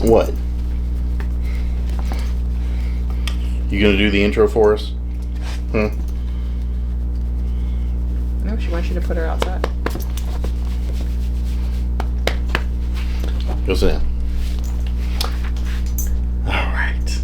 What? You gonna do the intro for us? No, she wants you to put her outside. Go sit down. Alright.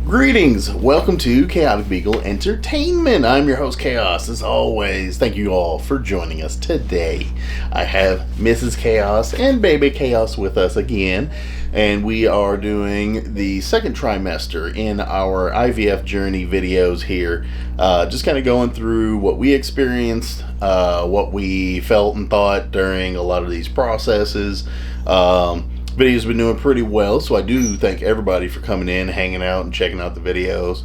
Greetings! Welcome to ChaoticBeagle Entertainment. I'm your host, Chaos. As always, thank you all for joining us today. I have Mrs. Chaos and Baby Chaos with us again, and we are doing the second trimester in our IVF journey videos here. Just kind of going through what we experienced, what we felt and thought during a lot of these processes. Video's been doing pretty well, so I do thank everybody for coming in, hanging out, and checking out the videos.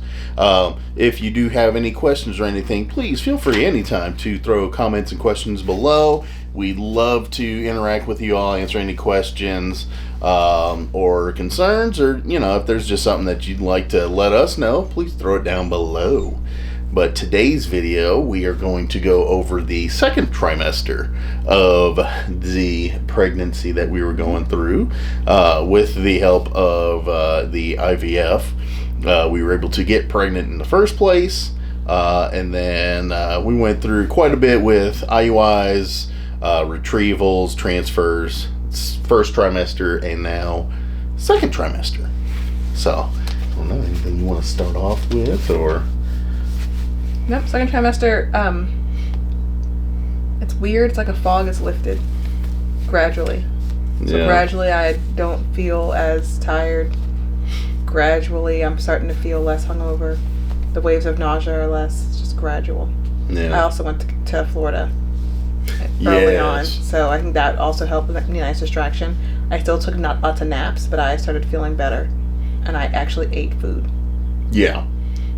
If you do have any questions or anything, please feel free anytime to throw comments and questions below. We'd love to interact with you all, answer any questions or concerns, or if there's just something that you'd like to let us know, please throw it down below. But today's video, we are going to go over the second trimester of the pregnancy that we were going through with the help of the IVF. We were able to get pregnant in the first place, and then we went through quite a bit with IUIs, retrievals, transfers, first trimester, and now second trimester. So, I don't know, anything you want to start off with, or... Nope, second trimester, it's weird. It's like a fog is lifted gradually. So gradually I don't feel as tired. Gradually I'm starting to feel less hungover. The waves of nausea are less. It's just gradual. Yeah. I also went to Florida early on, so I think that also helped with a nice distraction. I still took lots of naps, but I started feeling better, and I actually ate food. Yeah,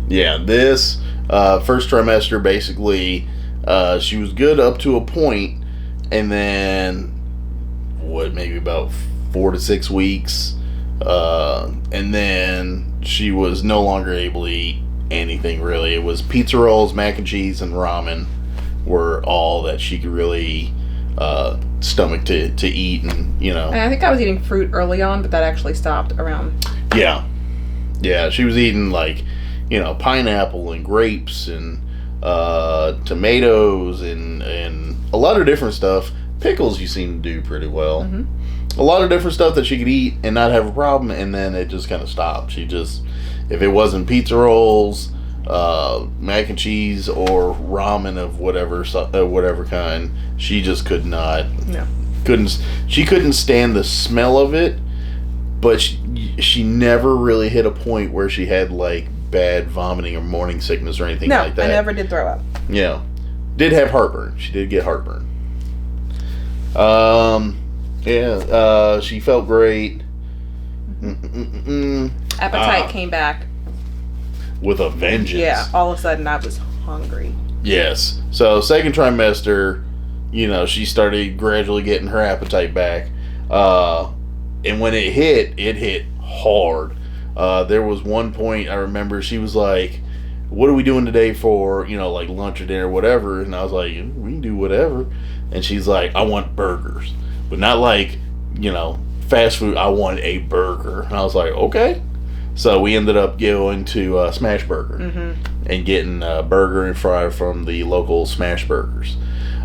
this... first trimester, basically, she was good up to a point, and then, maybe about 4 to 6 weeks, and then she was no longer able to eat anything, really. It was pizza rolls, mac and cheese, and ramen were all that she could really stomach to eat, and, And I think I was eating fruit early on, but that actually stopped around. Yeah, she was eating, pineapple and grapes and tomatoes and a lot of different stuff. Pickles you seem to do pretty well. Mm-hmm. A lot of different stuff that she could eat and not have a problem, and then it just kind of stopped. She just, if it wasn't pizza rolls, mac and cheese, or ramen of whatever kind, she just could not. No. She couldn't stand the smell of it, but she never really hit a point where she had bad vomiting or morning sickness or anything like that. I never did throw up. Yeah. Did have heartburn. She did get heartburn. She felt great. Appetite came back. With a vengeance. Yeah, all of a sudden I was hungry. Yes. So second trimester, she started gradually getting her appetite back. And when it hit hard. There was one point I remember she was like, what are we doing today for, lunch or dinner or whatever? And I was like, we can do whatever. And she's like, I want burgers. But not fast food. I want a burger. And I was like, okay. So we ended up going to Smash Burger and getting a burger and fry from the local Smash Burgers.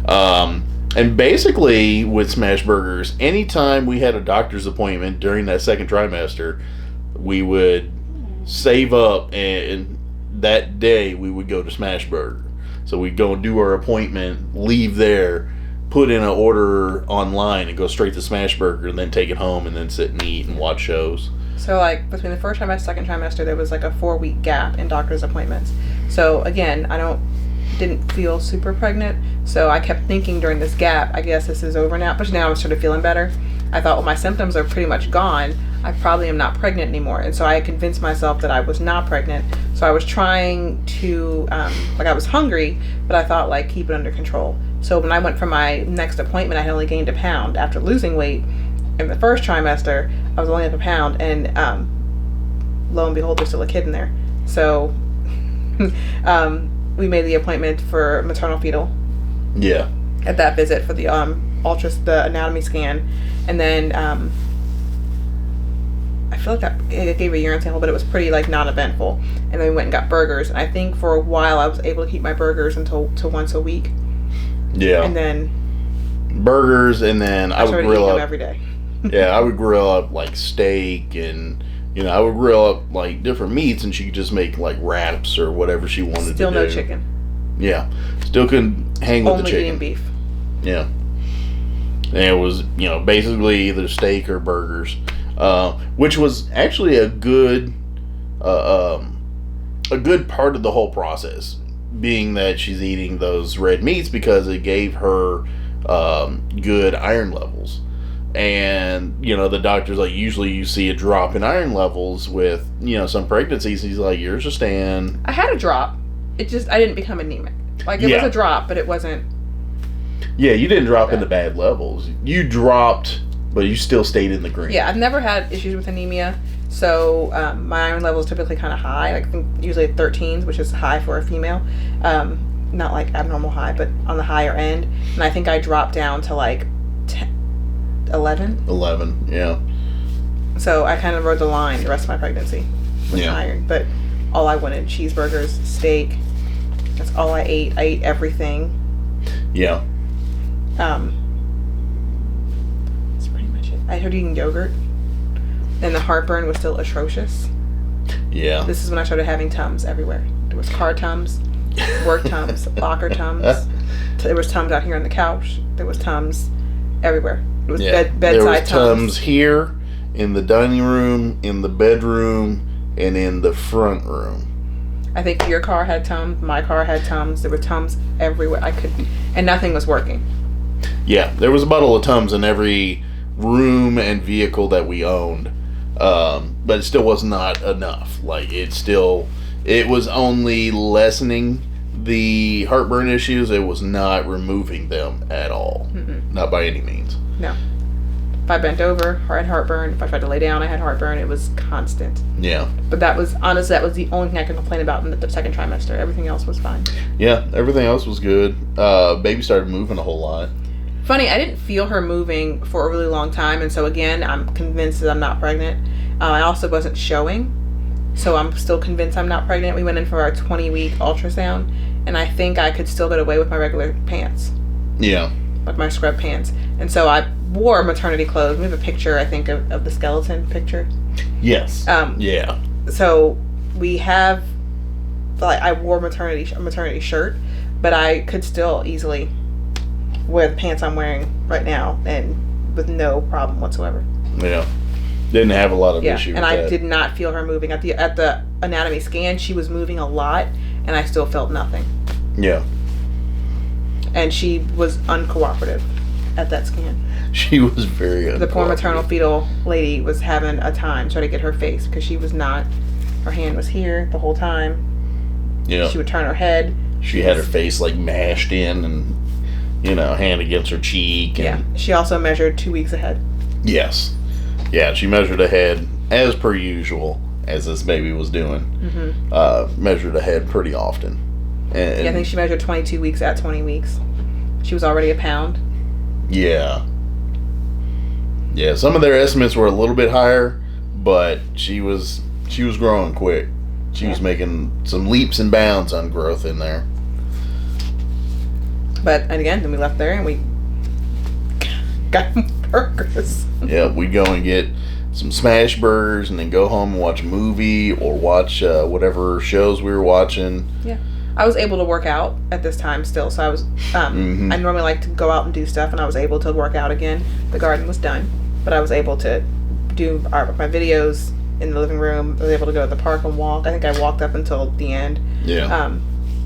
And basically with Smash Burgers, anytime we had a doctor's appointment during that second trimester, we would save up, and that day we would go to Smash Burger. So we'd go and do our appointment, leave there, put in an order online, and go straight to Smash Burger, and then take it home, and then sit and eat and watch shows. So between the first trimester and second trimester, there was a 4-week gap in doctor's appointments. So again, didn't feel super pregnant, so I kept thinking during this gap, I guess this is over now. But now I'm sort of feeling better. I thought, well, my symptoms are pretty much gone. I probably am not pregnant anymore. And so I convinced myself that I was not pregnant. So I was trying to, I was hungry, but I thought, keep it under control. So when I went for my next appointment, I had only gained a pound. After losing weight in the first trimester, I was only up a pound. And lo and behold, there's still a kid in there. So we made the appointment for maternal fetal. Yeah. At that visit for the the anatomy scan, and then feel like I gave a urine sample, but it was pretty like non-eventful. And then we went and got burgers. And I think for a while I was able to keep my burgers to once a week. Yeah. And then burgers, and then I would grill up every day. Yeah, I would grill up like steak, and I would grill up like different meats, and she could just make like wraps or whatever she wanted to do. Still no chicken. Yeah, still couldn't hang with the chicken. Only eating beef. Yeah, and it was basically either steak or burgers, which was actually a good part of the whole process, being that she's eating those red meats because it gave her good iron levels. And the doctor's like, usually you see a drop in iron levels with some pregnancies. He's like, yours are staying. I had a drop. I didn't become anemic. Like it was a drop, but it wasn't. Yeah, you didn't drop into bad levels. You dropped, but you still stayed in the green. Yeah, I've never had issues with anemia. So my iron level is typically kind of high. Like, I think usually 13s, which is high for a female. Not like abnormal high, but on the higher end. And I think I dropped down to like 11. 11, yeah. So I kind of rode the line the rest of my pregnancy with iron. But all I wanted, cheeseburgers, steak. That's all I ate. I ate everything. Yeah. That's pretty much it. I started eating yogurt. And the heartburn was still atrocious. Yeah. This is when I started having Tums everywhere. There was car Tums, work Tums, locker Tums. There was Tums out here on the couch. There was Tums everywhere. It was bedside There was Tums here, in the dining room, in the bedroom, and in the front room. I think your car had Tums. My car had Tums. There were Tums everywhere. And nothing was working. Yeah, there was a bottle of Tums in every room and vehicle that we owned. But it still was not enough. Like, it was only lessening the heartburn issues. It was not removing them at all. Mm-mm. Not by any means. No. If I bent over, I had heartburn. If I tried to lay down, I had heartburn. It was constant. Yeah. But that was the only thing I could complain about in the second trimester. Everything else was fine. Yeah, everything else was good. Baby started moving a whole lot. Funny, I didn't feel her moving for a really long time, and so again, I'm convinced that I'm not pregnant. I also wasn't showing, so I'm still convinced I'm not pregnant. We went in for our 20-week ultrasound, and I think I could still get away with my regular pants. Yeah. Like my scrub pants. And so I wore maternity clothes. We have a picture, I think, of the skeleton picture. Yes. Yeah. So we have, like, I wore a maternity shirt, but I could still easily wear the pants I'm wearing right now, and with no problem whatsoever. Yeah. Didn't have a lot of issue with and I that. did not feel her moving. At the anatomy scan, she was moving a lot, and I still felt nothing. Yeah. And she was uncooperative at that scan. She was very uncooperative. The poor maternal fetal lady was having a time trying to get her face, because she was not. Her hand was here the whole time. Yeah. She would turn her head. She had her face like mashed in, and hand against her cheek. And She also measured 2 weeks ahead. Yes. Yeah, she measured ahead as per usual, as this baby was doing. Mm-hmm. Measured ahead pretty often. And I think she measured 22 weeks at 20 weeks. She was already a pound. Yeah. Yeah, some of their estimates were a little bit higher, but she was growing quick. She was making some leaps and bounds on growth in there. And again, then we left there and we got burgers. Yeah, we'd go and get some smash burgers and then go home and watch a movie or watch whatever shows we were watching. Yeah. I was able to work out at this time still, so I was, I normally like to go out and do stuff, and I was able to work out again. The garden was done, but I was able to do my videos in the living room. I was able to go to the park and walk. I think I walked up until the end. Yeah.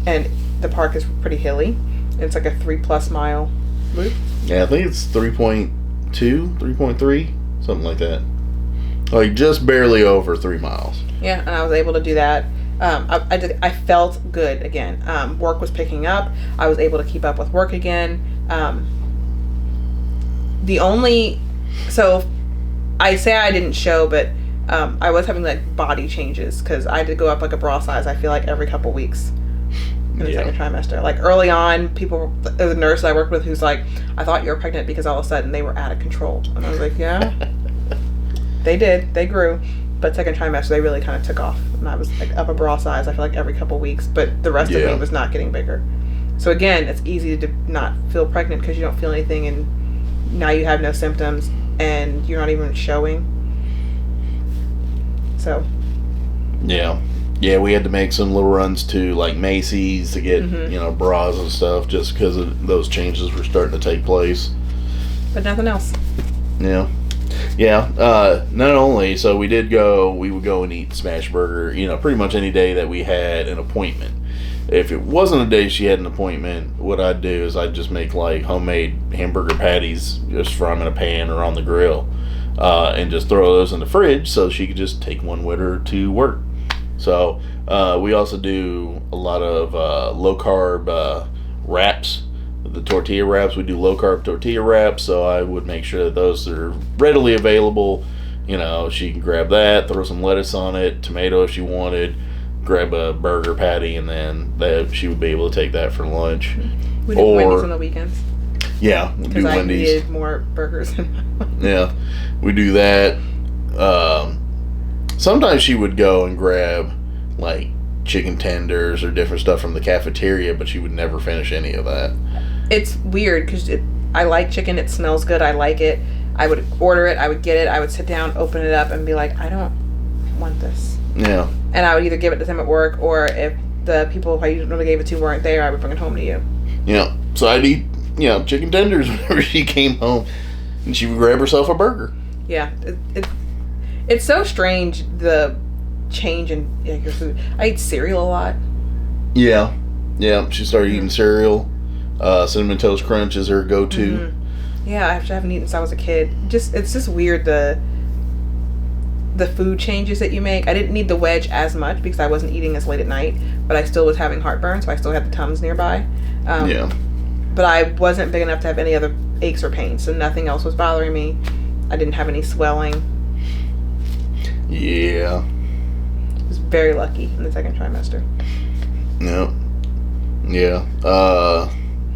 And the park is pretty hilly. It's like a 3+ mile loop. Yeah, I think it's 3.2, 3.3, something like that. Like just barely over 3 miles. Yeah, and I was able to do that. I felt good again. Work was picking up. I was able to keep up with work again. So I say I didn't show, but I was having like body changes because I did go up like a bra size, I feel like every couple weeks in the second trimester. Like early on, there was a nurse I worked with who's like, I thought you were pregnant because all of a sudden they were out of control. And I was like, yeah, they did. They grew. But second trimester, they really kind of took off. And I was like up a bra size, I feel like every couple weeks. But the rest of me was not getting bigger. So again, it's easy to not feel pregnant because you don't feel anything. And now you have no symptoms. And you're not even showing. So. Yeah. Yeah, we had to make some little runs to like Macy's to get, bras and stuff just because of those changes were starting to take place. But nothing else. Yeah. Yeah. Not only, so we would go and eat Smash Burger, pretty much any day that we had an appointment. If it wasn't a day she had an appointment, what I'd do is I'd just make like homemade hamburger patties, just fry them in a pan or on the grill, and just throw those in the fridge so she could just take one with her to work. So we also do a lot of low carb wraps. The tortilla wraps, we do low carb tortilla wraps, so I would make sure that those are readily available. She can grab that, throw some lettuce on it, tomato if she wanted, grab a burger patty, and then she would be able to take that for lunch. We do Wendy's on the weekends. Yeah, we do Wendy's. Because I needed more burgers. Yeah, we do that. Sometimes she would go and grab like chicken tenders or different stuff from the cafeteria, but she would never finish any of that. It's weird because I like chicken. It smells good. I like it. I would order it. I would get it. I would sit down, open it up, and be like, I don't want this. Yeah. And I would either give it to them at work, or if the people who I usually gave it to weren't there, I would bring it home to you. Yeah. So I'd eat, chicken tenders whenever she came home, and she would grab herself a burger. Yeah. It's so strange, the change in your food. I eat cereal a lot. Yeah. Yeah. She started eating cereal. Cinnamon Toast Crunch is her go-to. Mm-hmm. Yeah, I haven't eaten since I was a kid. It's just weird, the food changes that you make. I didn't need the wedge as much because I wasn't eating as late at night, but I still was having heartburn, so I still had the Tums nearby. Yeah. But I wasn't big enough to have any other aches or pains, so nothing else was bothering me. I didn't have any swelling. Yeah. I was very lucky in the second trimester. Yep. Yeah.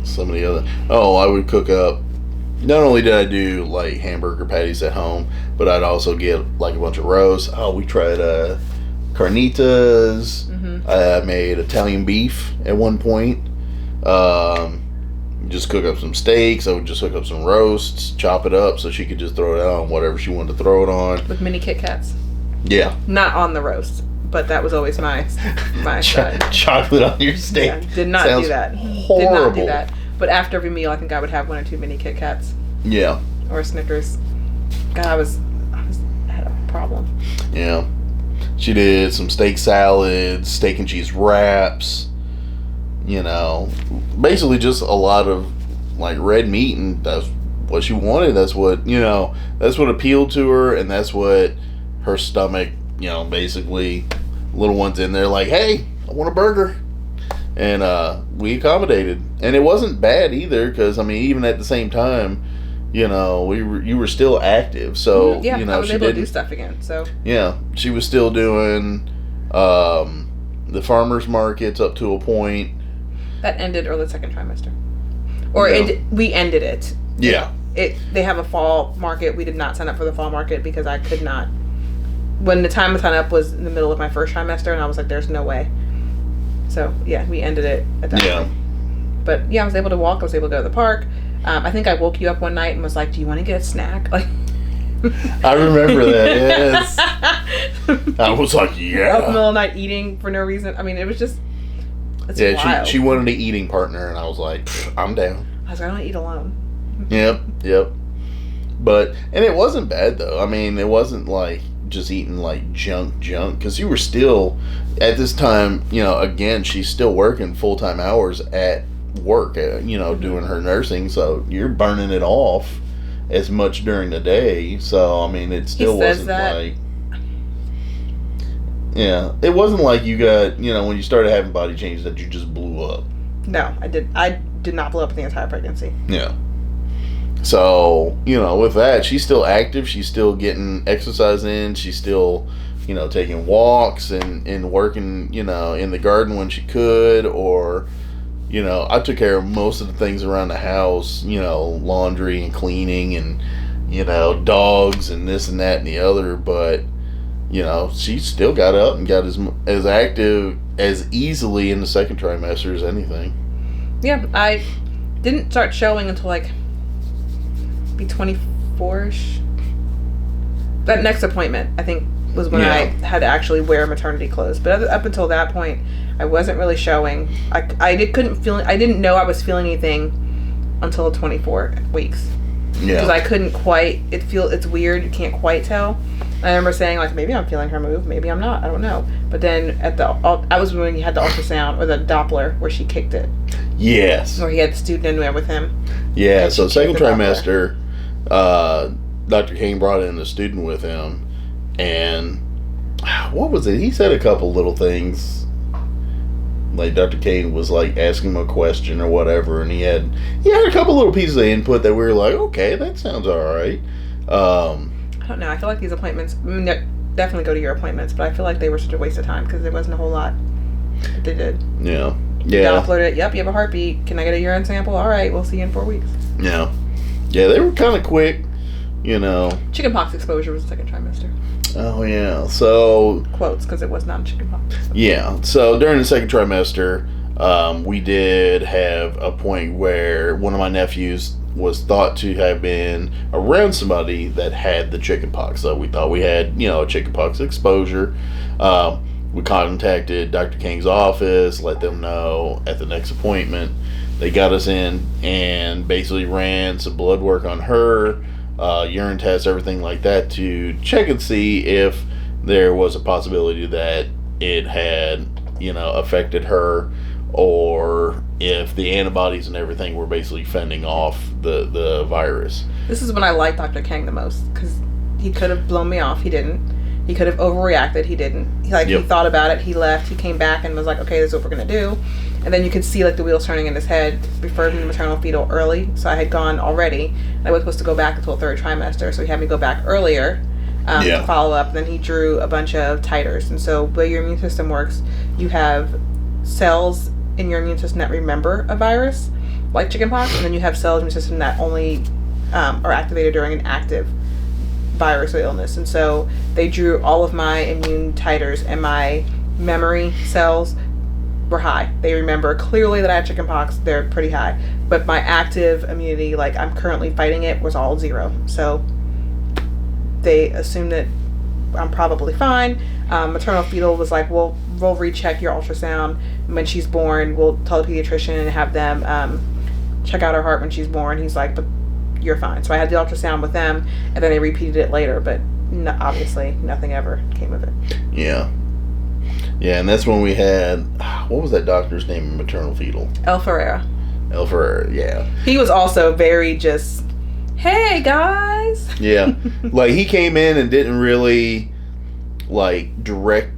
Some of the other... I would cook up... Not only did I do, like, hamburger patties at home, but I'd also get, like, a bunch of roasts. We tried carnitas. Mm-hmm. I made Italian beef at one point. Just cook up some steaks. I would just hook up some roasts, chop it up so she could just throw it on whatever she wanted to throw it on. With mini Kit Kats. Yeah. Not on the roast, but that was always my side. Chocolate on your steak. Yeah, did not do that. Horrible. Did not do that. But after every meal, I think I would have one or two mini Kit Kats. Yeah. Or Snickers. God, I had a problem. Yeah. She did some steak salads, steak and cheese wraps. Basically just a lot of like red meat, and that's what she wanted. That's what that's what appealed to her, and that's what her stomach, basically little ones in there like, hey, I want a burger. And we accommodated, and it wasn't bad either, because even at the same time, you were still active, so I was able to do stuff again. So she was still doing the farmers markets up to a point. That ended early second trimester, or we ended it. Yeah, they have a fall market. We did not sign up for the fall market because I could not. When the time to sign up was in the middle of my first trimester, and I was like, "There's no way." So, we ended it at that point. But, I was able to walk. I was able to go to the park. I think I woke you up one night and was like, do you want to get a snack? Like, I remember that, yes. I was like, yeah. Up in the middle of the night eating for no reason. It was just, it's wild. She wanted an eating partner, and I was like, I'm down. I was like, I don't eat alone. Yep. And it wasn't bad, though. It wasn't like just eating like junk, because you were still... At this time, again, she's still working full-time hours at work, doing her nursing, so you're burning it off as much during the day, so, it still wasn't like... Yeah, it wasn't like you got, when you started having body changes that you just blew up. No, I did not blow up the entire pregnancy. Yeah. So, with that, she's still active, she's still getting exercise in, she's still... taking walks and working, in the garden when she could, or, I took care of most of the things around the house, laundry and cleaning and, dogs and this and that and the other, but, she still got up and got as active as easily in the second trimester as anything. Yeah, I didn't start showing until like be 24ish. That next appointment, I think, was when I had to actually wear maternity clothes. But up until that point, I wasn't really showing. I didn't know I was feeling anything until 24 weeks. Yeah. Because I couldn't quite. It's weird. You can't quite tell. I remember saying, like, maybe I'm feeling her move, maybe I'm not, I don't know. But then I was when he had the ultrasound, or the Doppler, where she kicked it. Yes. Where he had the student in there with him. Yeah, so second trimester, Dr. King brought in a student with him, and what was it? He said a couple little things. Like, Dr. Kane was, like, asking him a question or whatever, and he had a couple little pieces of input that we were like, okay, that sounds all right. I don't know. I feel like these appointments, definitely go to your appointments, but I feel like they were such a waste of time because there wasn't a whole lot that they did. Yeah. Dopplered it. Yep, you have a heartbeat. Can I get a urine sample? All right, we'll see you in 4 weeks. Yeah. Yeah, they were kind of quick, Chickenpox exposure was the second trimester. Oh, yeah. So... Quotes, because it was not chickenpox. Yeah. So during the second trimester, we did have a point where one of my nephews was thought to have been around somebody that had the chickenpox. So we thought we had, a chickenpox exposure. We contacted Dr. King's office, let them know at the next appointment. They got us in and basically ran some blood work on her, urine tests, everything like that, to check and see if there was a possibility that it had, affected her, or if the antibodies and everything were basically fending off the virus. This is when I liked Dr. Kang the most, because he could have blown me off. He didn't. He could have overreacted. He didn't. He thought about it. He left. He came back and was like, okay, this is what we're going to do. And then you could see, like, the wheels turning in his head. Referred me to maternal fetal early. So I had gone already. I was supposed to go back until third trimester. So he had me go back earlier to follow up. Then he drew a bunch of titers. And so the way your immune system works, you have cells in your immune system that remember a virus, like chickenpox. And then you have cells in your system that only are activated during an active virus or illness. And so they drew all of my immune titers, and my memory cells were high. They remember clearly that I had chickenpox. They're pretty high. But my active immunity, like I'm currently fighting it, was all 0. So they assumed that I'm probably fine. Maternal fetal was like, well, we'll recheck your ultrasound when she's born. We'll tell the pediatrician and have them check out her heart when she's born. He's like, but you're fine. So I had the ultrasound with them, and then they repeated it later, but obviously nothing ever came of it. Yeah, and that's when we had, what was that doctor's name in maternal fetal? El Ferreira, yeah. He was also very just, hey guys. Yeah, like he came in and didn't really like direct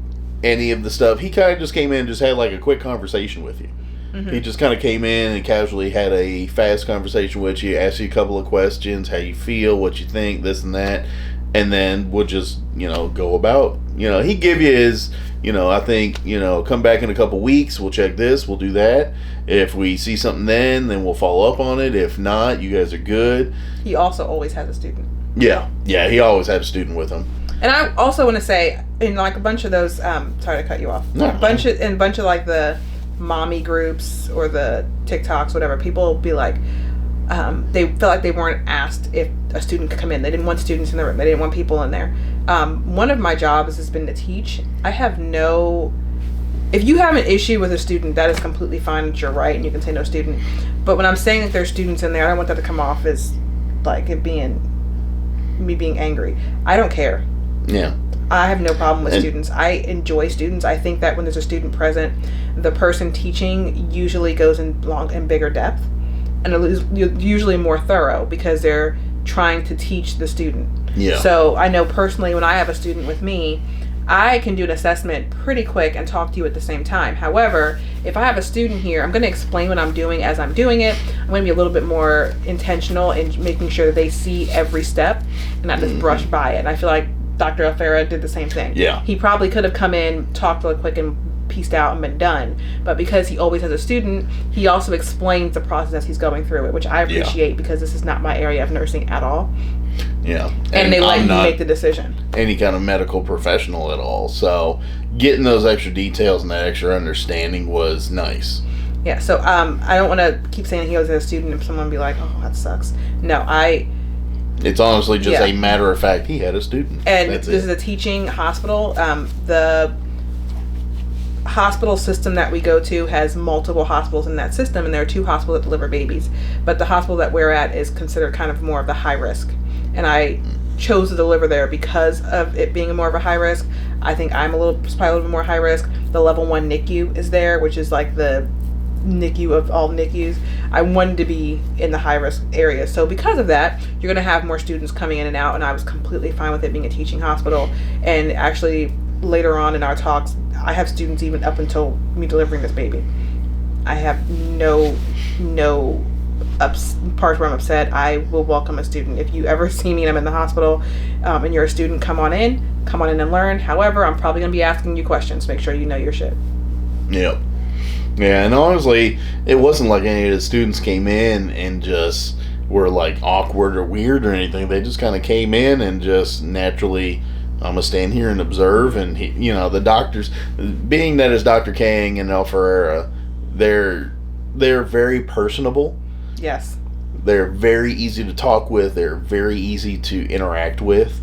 any of the stuff. He kind of just came in and just had like a quick conversation with you. Mm-hmm. He just kind of came in and casually had a fast conversation with you, asked you a couple of questions, how you feel, what you think, this and that, and then would just, go about. He'd give you his, I think, come back in a couple weeks, we'll check this, we'll do that. If we see something then we'll follow up on it. If not, you guys are good. He also always has a student. Yeah, he always had a student with him. And I also want to say, in like a bunch of those, sorry to cut you off, a bunch of like the mommy groups or the TikToks, whatever, people will be like, they felt like they weren't asked if a student could come in. They didn't want students in the room. They didn't want people in there. One of my jobs has been to teach. If you have an issue with a student, that is completely fine. You're right, and you can say no student. But when I'm saying that there's students in there, I don't want that to come off as like it being me being angry. I don't care. Yeah. I have no problem with students. I enjoy students. I think that when there's a student present, the person teaching usually goes in bigger depth, and usually more thorough because they're trying to teach the student. Yeah. So I know personally when I have a student with me, I can do an assessment pretty quick and talk to you at the same time. However, if I have a student here, I'm going to explain what I'm doing as I'm doing it. I'm going to be a little bit more intentional in making sure that they see every step and not just brush by it. And I feel like Dr. Alfera did the same thing. Yeah. He probably could have come in, talked really quick, and pieced out and been done. But because he always has a student, he also explains the process as he's going through it, which I appreciate because this is not my area of nursing at all. Yeah. And they let you make the decision. Any kind of medical professional at all. So getting those extra details and that extra understanding was nice. Yeah, so I don't want to keep saying he was a student and someone be like, oh, that sucks. No, It's honestly just a matter of fact he had a student. And this is a teaching hospital. The hospital system that we go to has multiple hospitals in that system, and there are 2 hospitals that deliver babies. But the hospital that we're at is considered kind of more of the high risk. And I chose to deliver there because of it being more of a high risk. I think I'm probably a little bit more high risk. The level 1 NICU is there, which is like the NICU of all NICUs. I wanted to be in the high risk area. So because of that, you're going to have more students coming in and out, and I was completely fine with it being a teaching hospital. And actually later on in our talks, I have students even up until me delivering this baby. I have no parts where I'm upset. I will welcome a student. If you ever see me and I'm in the hospital and you're a student, come on in and learn. However, I'm probably going to be asking you questions. Make sure you know your shit. Yep. Yeah, and honestly, it wasn't like any of the students came in and just were like awkward or weird or anything. They just kind of came in and just naturally, I'm gonna stand here and observe. And the doctors, being that it's Dr. Kang and El Ferreira, they're very personable. Yes. They're very easy to talk with. They're very easy to interact with.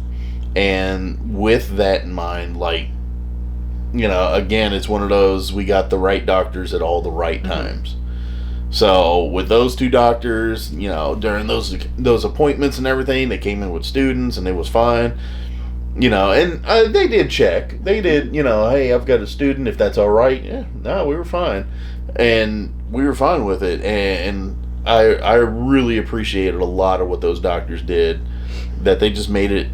And with that in mind, like, again, it's one of those, we got the right doctors at all the right times. So with those 2 doctors, during those appointments and everything, they came in with students and it was fine. And they did check. They did, hey, I've got a student, if that's all right. Yeah, no, we were fine. And we were fine with it. And I really appreciated a lot of what those doctors did, that they just made it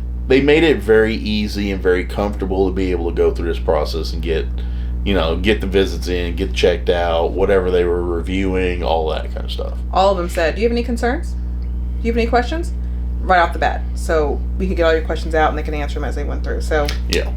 very easy and very comfortable to be able to go through this process and get the visits in, get checked out, whatever they were reviewing, all that kind of stuff. All of them said, do you have any concerns? Do you have any questions? Right off the bat. So we could get all your questions out and they can answer them as they went through. So yeah.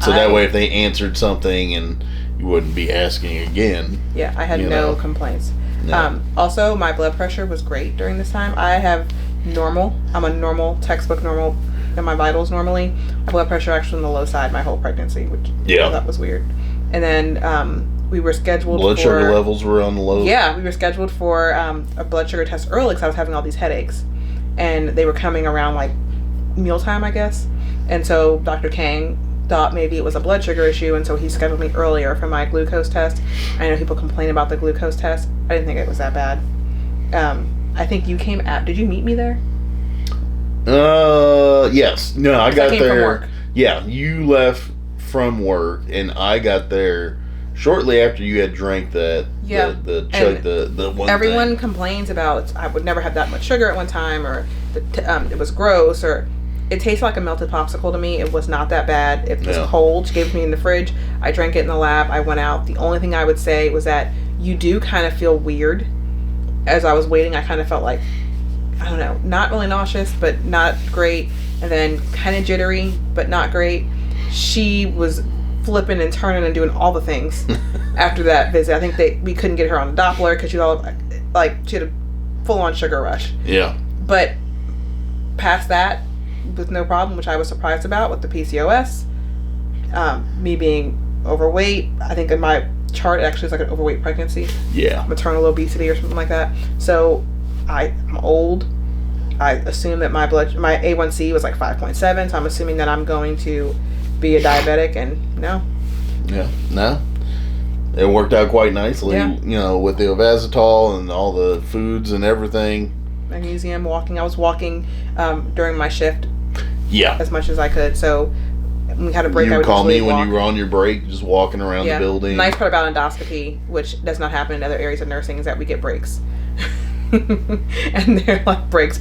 So that way if they answered something and you wouldn't be asking again. Yeah, I had no complaints. No. Also, my blood pressure was great during this time. I have normal. I'm a normal, textbook normal in my vitals normally. My blood pressure actually on the low side my whole pregnancy, which I thought was weird. And then we were scheduled blood sugar levels were on the low. Yeah, we were scheduled for a blood sugar test early because I was having all these headaches. And they were coming around like mealtime, I guess. And so Dr. Kang thought maybe it was a blood sugar issue, and so he scheduled me earlier for my glucose test. I know people complain about the glucose test. I didn't think it was that bad. I think you came at... Did you meet me there? Yes. No, I got came there. From work. Yeah, you left from work, and I got there shortly after you had drank that. Yeah. The one. Everyone thing. complains about I would never have that much sugar at one time, or it was gross, or it tasted like a melted popsicle to me. It was not that bad. It was cold. She gave it to me in the fridge. I drank it in the lab. I went out. The only thing I would say was that you do kind of feel weird. As I was waiting, I kind of felt like, I don't know, not really nauseous, but not great. And then kind of jittery, but not great. She was flipping and turning and doing all the things after that visit. I think we couldn't get her on a Doppler because she had a full-on sugar rush. Yeah. But past that, with no problem, which I was surprised about with the PCOS, me being overweight. I think in my chart it actually is like an overweight pregnancy. Yeah. Maternal obesity or something like that. So I'm old. I assume that my A1C was like 5.7, so I'm assuming that I'm going to be a diabetic, and no. Yeah, no. It worked out quite nicely, with the Ovazitol and all the foods and everything. Magnesium, walking. I was walking during my shift. Yeah. As much as I could, so we had a break. You I would call me when walk. you were on your break, just walking around the building. The nice part about endoscopy, which does not happen in other areas of nursing, is that we get breaks. And they're like breaks.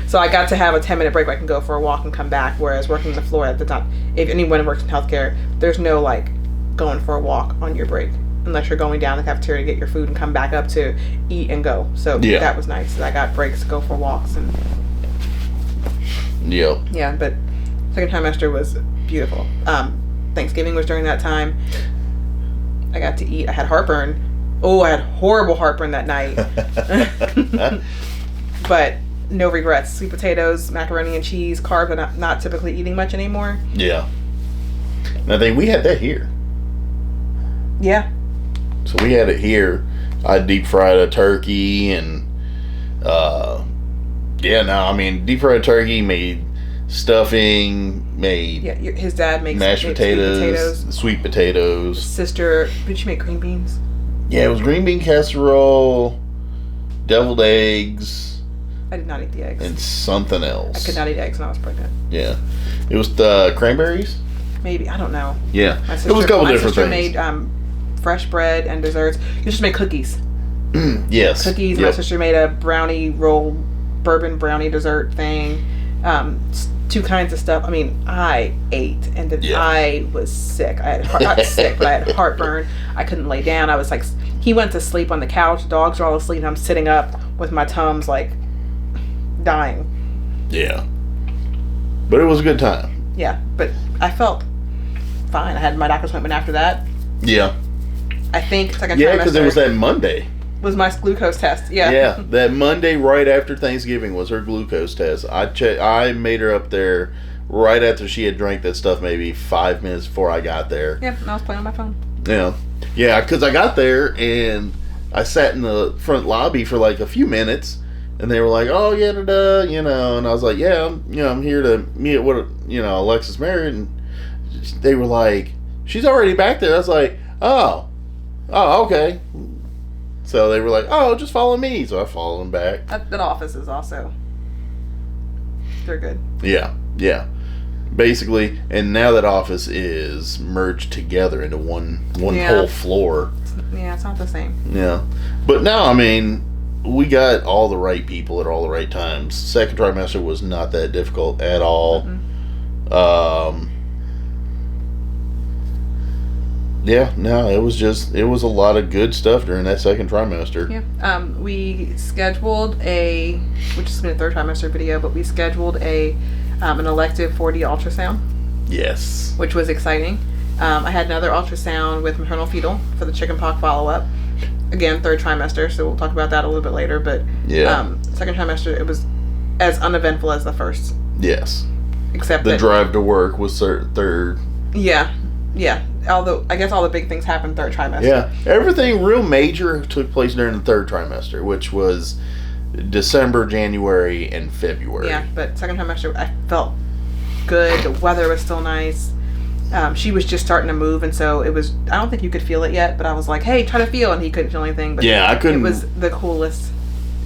So I got to have a 10-minute break where I can go for a walk and come back, whereas working the floor at the time, if anyone works in healthcare, there's no like going for a walk on your break unless you're going down the cafeteria to get your food and come back up to eat and go. So that was nice. I got breaks to go for walks. And yeah, but second trimester was beautiful. Thanksgiving was during that time. I got to eat. I had heartburn. Oh, I had horrible heartburn that night. But no regrets. Sweet potatoes, macaroni and cheese, carbs I'm not typically eating much anymore. Yeah. And I think we had that here. Yeah. So we had it here. I deep fried a turkey and deep fried turkey, made stuffing, made his dad makes mashed potatoes, sweet potatoes. Sister, did she make green beans? Yeah, it was green bean casserole, deviled eggs. I did not eat the eggs. And something else. I could not eat eggs when I was pregnant. Yeah. It was the cranberries? Maybe. I don't know. Yeah. It was a couple different things. My sister made fresh bread and desserts. You just made cookies. Yes. Cookies. Yep. My sister made a brownie roll, bourbon brownie dessert thing. 2 kinds of stuff. I mean, I ate and I was sick. I had not sick, but I had heartburn. I couldn't lay down. I was like, he went to sleep on the couch. Dogs are all asleep. And I'm sitting up with my Tums like dying. Yeah. But it was a good time. Yeah, but I felt fine. I had my doctor's appointment after that. Yeah. I think second trimester. Yeah, because it was that Monday. Was my glucose test. Yeah. Yeah, that Monday right after Thanksgiving was her glucose test. I made her up there right after she had drank that stuff, maybe 5 minutes before I got there. Yeah, and I was playing on my phone. Yeah. Yeah, because I got there and I sat in the front lobby for like a few minutes. And they were like, "Oh yeah, and I was like, "Yeah, I'm here to meet Alexis married." And they were like, "She's already back there." I was like, "Oh, okay." So they were like, "Oh, just follow me." So I followed them back. That office is also, they're good. Yeah. Basically, and now that office is merged together into one whole floor. Yeah, it's not the same. Yeah, but now I mean, we got all the right people at all the right times. Second trimester was not that difficult at all. Mm-hmm. It was a lot of good stuff during that second trimester. Yeah. We scheduled which is in the third trimester video, but we scheduled an elective 4D ultrasound. Yes. Which was exciting. I had another ultrasound with maternal fetal for the chickenpox follow-up. Again, third trimester, so we'll talk about that a little bit later. But second trimester, it was as uneventful as the first. Yes. Except the drive to work was third. Yeah. Although I guess all the big things happened third trimester. Yeah, everything real major took place during the third trimester, which was December, January, and February. Yeah, but second trimester, I felt good. The weather was still nice. She was just starting to move, and so it was. I don't think you could feel it yet, but I was like, "Hey, try to feel," and he couldn't feel anything. But yeah, I couldn't. It was the coolest.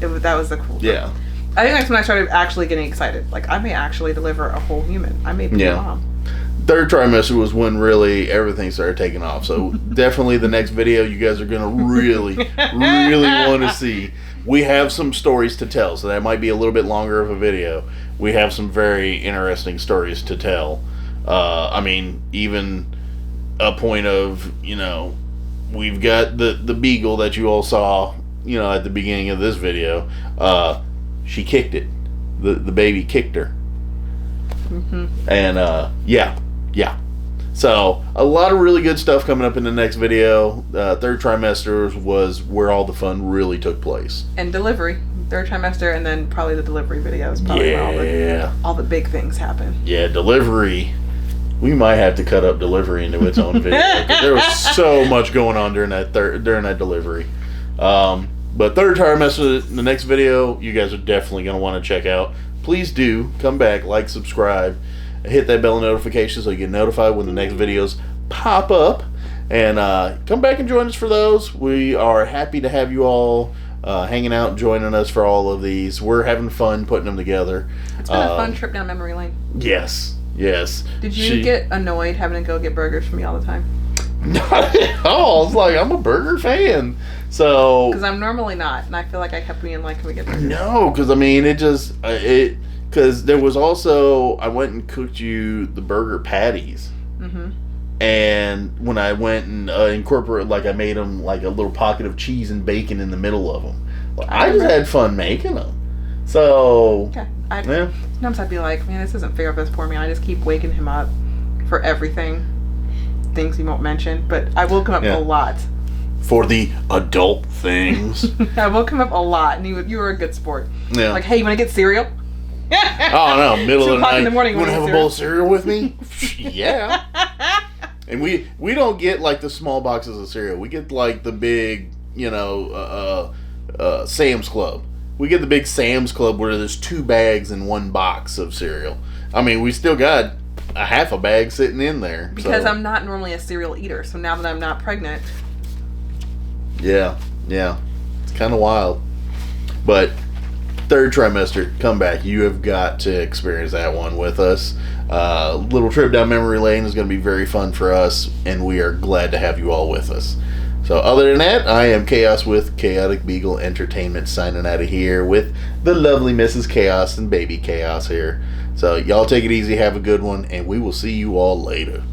That was the coolest. Yeah. I think that's when I started actually getting excited. Like, I may actually deliver a whole human. I may be a mom. Third trimester was when really everything started taking off. So definitely the next video you guys are gonna really, really want to see. We have some stories to tell, so that might be a little bit longer of a video. We have some very interesting stories to tell. I mean, even a point of, we've got the beagle that you all saw, at the beginning of this video. She kicked it. The baby kicked her. Mm-hmm. And, yeah. So, a lot of really good stuff coming up in the next video. Third trimester was where all the fun really took place. And delivery. Third trimester, and then probably the delivery video is probably where all the big things happen. Yeah, delivery. We might have to cut up delivery into its own video. There was so much going on during that delivery. But third trimester, the next video, you guys are definitely going to want to check out. Please do come back, like, subscribe, hit that bell notification so you get notified when the next videos pop up. And come back and join us for those. We are happy to have you all hanging out and joining us for all of these. We're having fun putting them together. It's been a fun trip down memory lane. Yes. Did you get annoyed having to go get burgers from me all the time? Not at all. It's like, I'm a burger fan. So. Because I'm normally not. And I feel like I kept being like, can we get burgers? No, because I mean, because there was also, I went and cooked you the burger patties. Mm-hmm. And when I went and incorporated, like I made them like a little pocket of cheese and bacon in the middle of them. Well, I just had fun making them. So. Okay. Sometimes I'd be like, man, this isn't fair for this poor man. I just keep waking him up for everything. Things he won't mention. But I woke him up a lot. for the adult things. I woke him up a lot, and you were a good sport. Yeah. Like, hey, you want to get cereal? Oh no, middle of the night. In the morning, you want to have a bowl of cereal with me? Yeah. And we don't get like the small boxes of cereal. We get like the big, Sam's Club. We get the big Sam's Club where there's 2 bags in one box of cereal. I mean, we still got a half a bag sitting in there. Because I'm not normally a cereal eater, so now that I'm not pregnant. Yeah. It's kind of wild. But 3rd trimester, come back. You have got to experience that one with us. Little trip down memory lane is going to be very fun for us, and we are glad to have you all with us. So other than that, I am Chaos with Chaotic Beagle Entertainment, signing out of here with the lovely Mrs. Chaos and baby Chaos here. So y'all take it easy, have a good one, and we will see you all later.